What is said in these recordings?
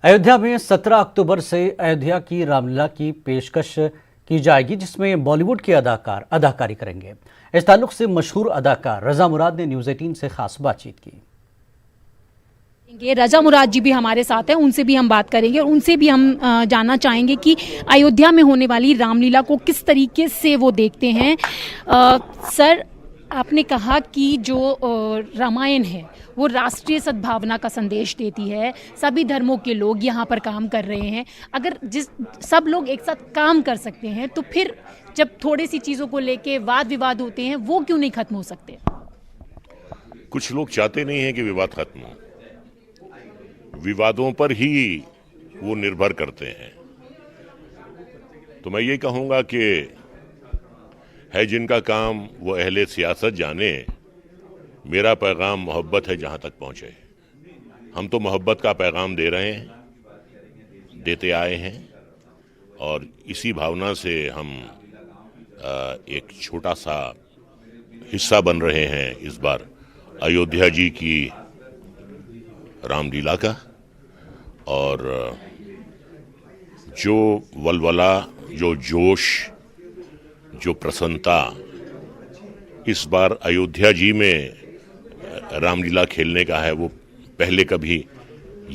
अयोध्या में 17 अक्टूबर से अयोध्या की रामलीला की पेशकश की जाएगी, जिसमें बॉलीवुड के अदाकार अदाकारी करेंगे। इस ताल्लुक से मशहूर अदाकार रजा मुराद ने न्यूज़ 18 से खास बातचीत की। रजा मुराद जी भी हमारे साथ हैं, उनसे भी हम बात करेंगे और उनसे भी हम जानना चाहेंगे कि अयोध्या में होने वाली रामलीला को किस तरीके से वो देखते हैं। सर, आपने कहा कि जो रामायण है वो राष्ट्रीय सद्भावना का संदेश देती है। सभी धर्मों के लोग यहाँ पर काम कर रहे हैं। अगर सब लोग एक साथ काम कर सकते हैं तो फिर जब थोड़ी सी चीज़ों को लेके वाद विवाद होते हैं वो क्यों नहीं खत्म हो सकते? कुछ लोग चाहते नहीं हैं कि विवाद खत्म हो, विवादों पर ही वो निर्भर करते हैं। तो मैं ये कहूँगा कि है जिनका काम वो अहले सियासत जाने, मेरा पैगाम मोहब्बत है जहाँ तक पहुँचे। हम तो मोहब्बत का पैगाम दे रहे हैं, देते आए हैं और इसी भावना से हम एक छोटा सा हिस्सा बन रहे हैं इस बार अयोध्या जी की रामलीला का। और जो वलवला, जो जोश, जो प्रसन्नता इस बार अयोध्या जी में रामलीला खेलने का है, वो पहले कभी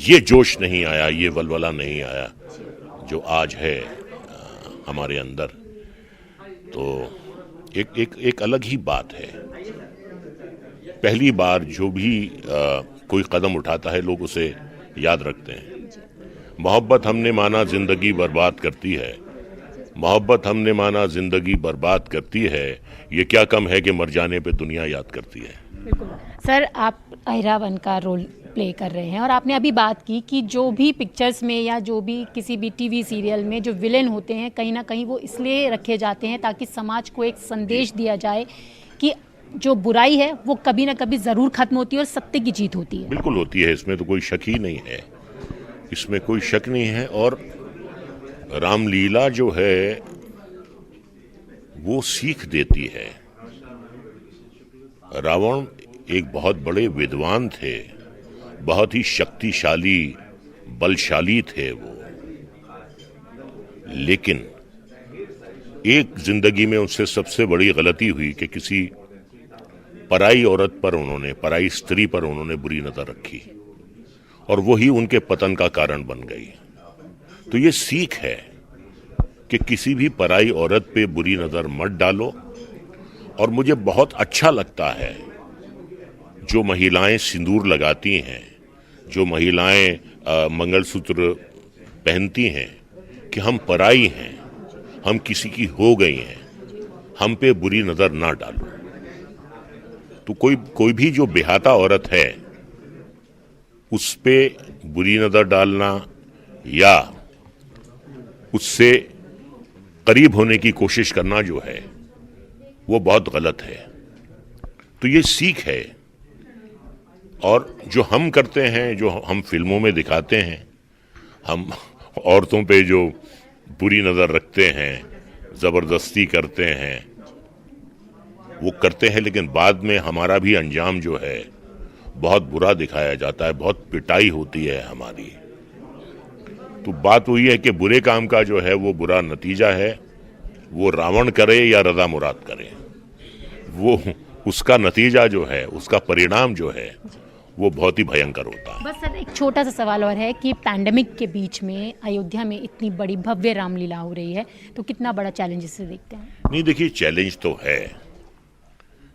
ये जोश नहीं आया, ये वलवला नहीं आया जो आज है हमारे अंदर। तो एक अलग ही बात है। पहली बार जो भी कोई कदम उठाता है लोग उसे याद रखते हैं। मोहब्बत हमने माना जिंदगी बर्बाद करती है, मोहब्बत हमने माना जिंदगी बर्बाद करती है, ये क्या कम है कि मर जाने पे दुनिया याद करती है। बिल्कुल सर, आप अहिरावन का रोल प्ले कर रहे हैं और आपने अभी बात की कि जो भी पिक्चर्स में या जो भी किसी भी टीवी सीरियल में जो विलेन होते हैं कहीं ना कहीं वो इसलिए रखे जाते हैं ताकि समाज को एक संदेश दिया जाए कि जो बुराई है वो कभी ना कभी ज़रूर खत्म होती है और सत्य की जीत होती है। बिल्कुल होती है, इसमें तो कोई शक ही नहीं है, इसमें कोई शक नहीं है। और रामलीला जो है वो सीख देती है। रावण एक बहुत बड़े विद्वान थे, बहुत ही शक्तिशाली, बलशाली थे वो, लेकिन एक जिंदगी में उससे सबसे बड़ी गलती हुई कि किसी पराई औरत पर उन्होंने, पराई स्त्री पर उन्होंने बुरी नजर रखी और वही उनके पतन का कारण बन गई। तो ये सीख है कि किसी भी पराई औरत पे बुरी नजर मत डालो। और मुझे बहुत अच्छा लगता है जो महिलाएं सिंदूर लगाती हैं, जो महिलाएं मंगलसूत्र पहनती हैं, कि हम पराई हैं, हम किसी की हो गई हैं, हम पे बुरी नजर ना डालो। तो कोई भी जो बेहाता औरत है उस पे बुरी नजर डालना या उससे करीब होने की कोशिश करना जो है वो बहुत गलत है। तो ये सीख है। और जो हम करते हैं, जो हम फिल्मों में दिखाते हैं, हम औरतों पे जो बुरी नज़र रखते हैं, ज़बरदस्ती करते हैं, वो करते हैं, लेकिन बाद में हमारा भी अंजाम जो है बहुत बुरा दिखाया जाता है, बहुत पिटाई होती है हमारी। तो बात वही है कि बुरे काम का जो है वो बुरा नतीजा है, वो रावण करे या रजा मुराद करे, वो उसका नतीजा जो है, उसका परिणाम जो है वो बहुत ही भयंकर होता है। बस सर, एक छोटा सा सवाल और है कि पैंडेमिक के बीच में अयोध्या में इतनी बड़ी भव्य रामलीला हो रही है, तो कितना बड़ा चैलेंज इसे देखते हैं? नहीं, देखिए, चैलेंज तो है,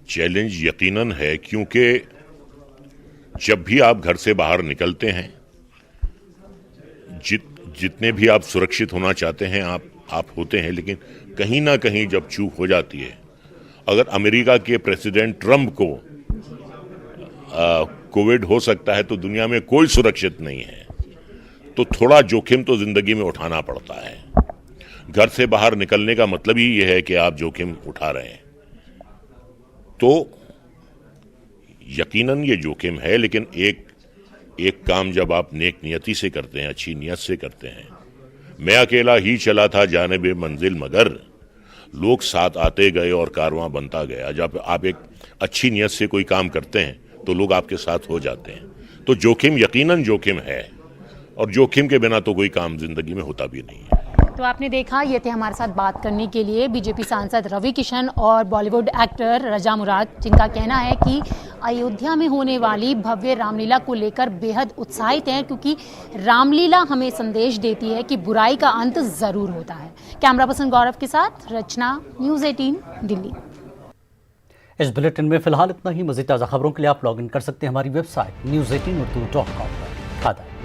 चैलेंज यकीनन है, क्योंकि जब भी आप घर से बाहर निकलते हैं, जितने भी आप सुरक्षित होना चाहते हैं आप होते हैं, लेकिन कहीं ना कहीं जब चूक हो जाती है। अगर अमेरिका के प्रेसिडेंट ट्रंप को कोविड हो सकता है तो दुनिया में कोई सुरक्षित नहीं है। तो थोड़ा जोखिम तो जिंदगी में उठाना पड़ता है। घर से बाहर निकलने का मतलब ही यह है कि आप जोखिम उठा रहे हैं। तो यकीनन ये जोखिम है, लेकिन एक काम जब आप नेक नियति से करते हैं, अच्छी नियत से करते हैं। मैं अकेला ही चला था जानिबे मंजिल, मगर लोग साथ आते गए और कारवां बनता गया। जब आप एक अच्छी नियत से कोई काम करते हैं तो लोग आपके साथ हो जाते हैं। तो जोखिम यकीनन जोखिम है, और जोखिम के बिना तो कोई काम जिंदगी में होता भी नहीं है। तो आपने देखा, ये थे हमारे साथ बात करने के लिए बीजेपी सांसद रवि किशन और बॉलीवुड एक्टर रजा मुराद, जिनका कहना है कि अयोध्या में होने वाली भव्य रामलीला को लेकर बेहद उत्साहित हैं, क्योंकि रामलीला हमें संदेश देती है कि बुराई का अंत जरूर होता है। कैमरा पर्सन गौरव के साथ रचना, न्यूज़ 18 दिल्ली। इस बुलेटिन में फिलहाल इतना ही। मज़ीद ताज़ा खबरों के लिए आप लॉग इन कर सकते हैं हमारी वेबसाइट news18urdu.com पर। आदाब।